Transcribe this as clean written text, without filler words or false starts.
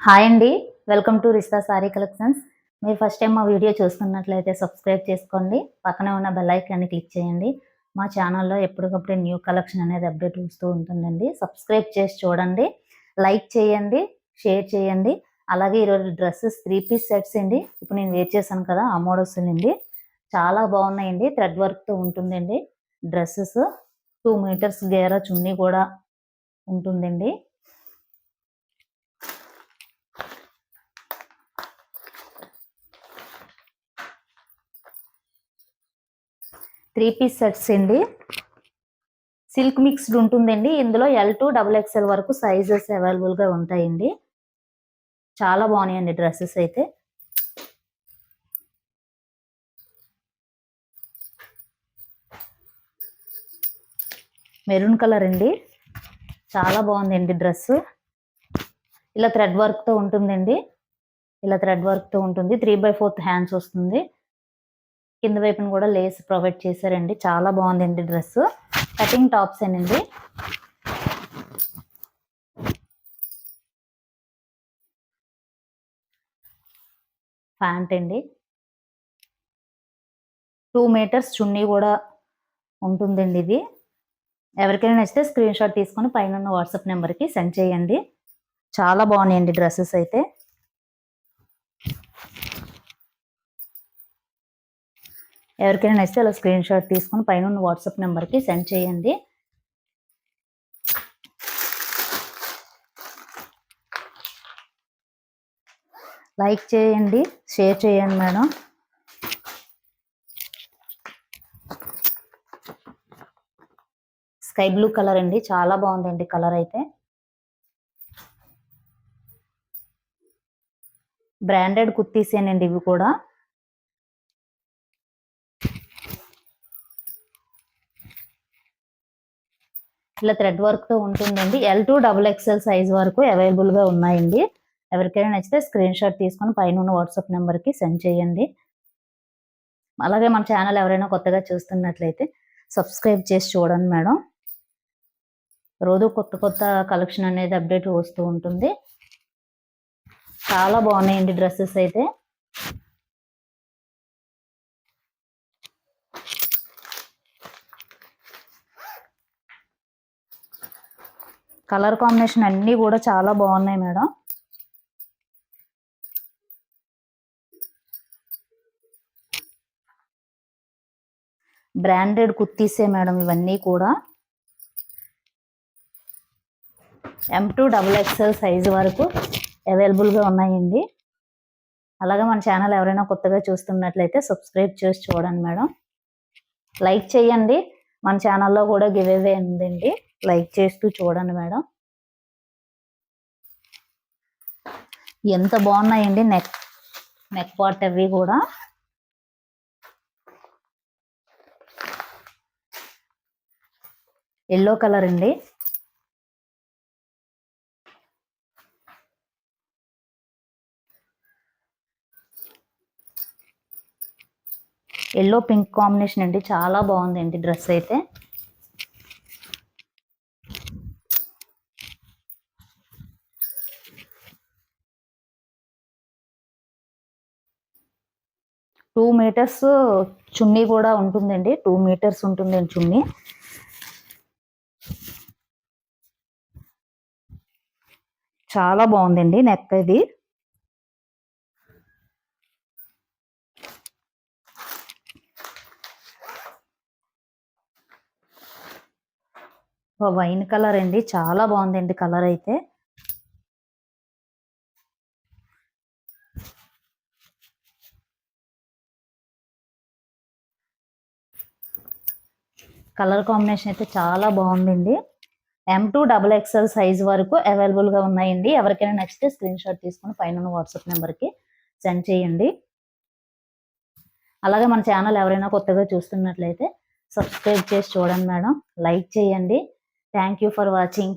Hi అండి. Welcome to Rista saree collections. మీరు first time మా వీడియో చూస్తున్నట్లయితే సబ్స్క్రైబ్ చేసుకోండి. పక్కనే ఉన్న బెల్ ఐకాన్ని క్లిక్ చేయండి. మా ఛానల్లో ఎప్పటికప్పుడు న్యూ కలెక్షన్ అనేది అప్డేట్ వస్తూ ఉంటుందండి. సబ్స్క్రైబ్ చేసి చూడండి, లైక్ చేయండి, షేర్ చేయండి. అలాగే ఈరోజు డ్రెస్సెస్ 3 పీస్ సెట్స్ అండి. ఇప్పుడు నేను వేర్ చేశాను కదా, ఆ మోడల్స్ అండి. చాలా బాగున్నాయండి. థ్రెడ్ వర్క్తో ఉంటుందండి డ్రెస్సెస్. 2 మీటర్స్ గేరా చున్నీ కూడా ఉంటుందండి. 3 పీస్ సెట్స్ అండి. సిల్క్ మిక్స్డ్ ఉంటుందండి. ఇందులో L2 XXL వరకు సైజెస్ అవైలబుల్గా ఉంటాయండి. చాలా బాగున్నాయండి డ్రెస్సెస్ అయితే. మెరూన్ కలర్ అండి. చాలా బాగుందండి డ్రెస్. ఇలా థ్రెడ్ వర్క్తో ఉంటుందండి. ఇలా థ్రెడ్ వర్క్తో ఉంటుంది. 3/4 హ్యాండ్స్ వస్తుంది. కింద వైపున కూడా లేస్ ప్రొవైడ్ చేశారండి. చాలా బాగుందండి డ్రెస్. కటింగ్ టాప్స్ అండి. ప్యాంట్ అండి. 2 మీటర్స్ చున్నీ కూడా ఉంటుందండి. ఇది ఎవరికైనా నచ్చితే స్క్రీన్ షాట్ తీసుకొని పైన ఉన్న వాట్సాప్ నెంబర్కి సెండ్ చేయండి. చాలా బాగున్నాయండి డ్రెస్సెస్ అయితే. ఎవరికైనా నచ్చితే అలా స్క్రీన్ షాట్ తీసుకొని పైన ఉన్న వాట్సాప్ నెంబర్కి సెండ్ చేయండి. లైక్ చేయండి, షేర్ చేయండి మేడం. స్కై బ్లూ కలర్ అండి. చాలా బాగుందండి కలర్ అయితే. బ్రాండెడ్ కుర్తీసేనండి ఇవి కూడా. ఇలా థ్రెడ్ వర్క్తో ఉంటుందండి. L2 XXL సైజ్ వరకు అవైలబుల్గా ఉన్నాయండి. ఎవరికైనా నచ్చితే స్క్రీన్ షాట్ తీసుకొని పైన ఉన్న వాట్సాప్ నెంబర్కి సెండ్ చేయండి. అలాగే మన ఛానల్ ఎవరైనా కొత్తగా చూస్తున్నట్లయితే సబ్స్క్రైబ్ చేసి చూడండి మేడం. రోజు కొత్త కొత్త కలెక్షన్ అనేది అప్డేట్ వస్తూ ఉంటుంది. చాలా బాగున్నాయండి డ్రెస్సెస్ అయితే. కలర్ కాంబినేషన్ అన్నీ కూడా చాలా బాగున్నాయి మేడం. బ్రాండెడ్ కుర్తీసే మేడం ఇవన్నీ కూడా. M2 XXL సైజు వరకు అవైలబుల్గా ఉన్నాయండి. అలాగే మన ఛానల్ ఎవరైనా కొత్తగా చూస్తున్నట్లయితే సబ్స్క్రైబ్ చేసి చూడండి మేడం. లైక్ చేయండి. మన ఛానల్లో కూడా గివ్ అవే ఉందండి. లైక్ చేస్తూ చూడండి మేడం. ఎంత బాగున్నాయండి నెక్ పార్ట్ అవి కూడా. ఎల్లో కలర్ అండి. ఎల్లో పింక్ కాంబినేషన్ అండి. చాలా బాగుందండి డ్రెస్ అయితే. టూ మీటర్స్ చున్నీ కూడా ఉంటుందండి. 2 మీటర్స్ ఉంటుందండి చున్నీ. చాలా బాగుందండి నెక్ ఇది. వైన్ కలర్ అండి. చాలా బాగుందండి కలర్ అయితే. కలర్ కాంబినేషన్ అయితే చాలా బాగుందండి. M2 XXL సైజ్ వరకు అవైలబుల్గా ఉన్నాయండి. ఎవరికైనా నచ్చితే స్క్రీన్ షాట్ తీసుకుని పైన వాట్సాప్ నెంబర్కి సెండ్ చేయండి. అలాగే మన ఛానల్ ఎవరైనా కొత్తగా చూస్తున్నట్లయితే సబ్స్క్రైబ్ చేసి చూడండి మేడం. లైక్ చేయండి. Thank you for watching.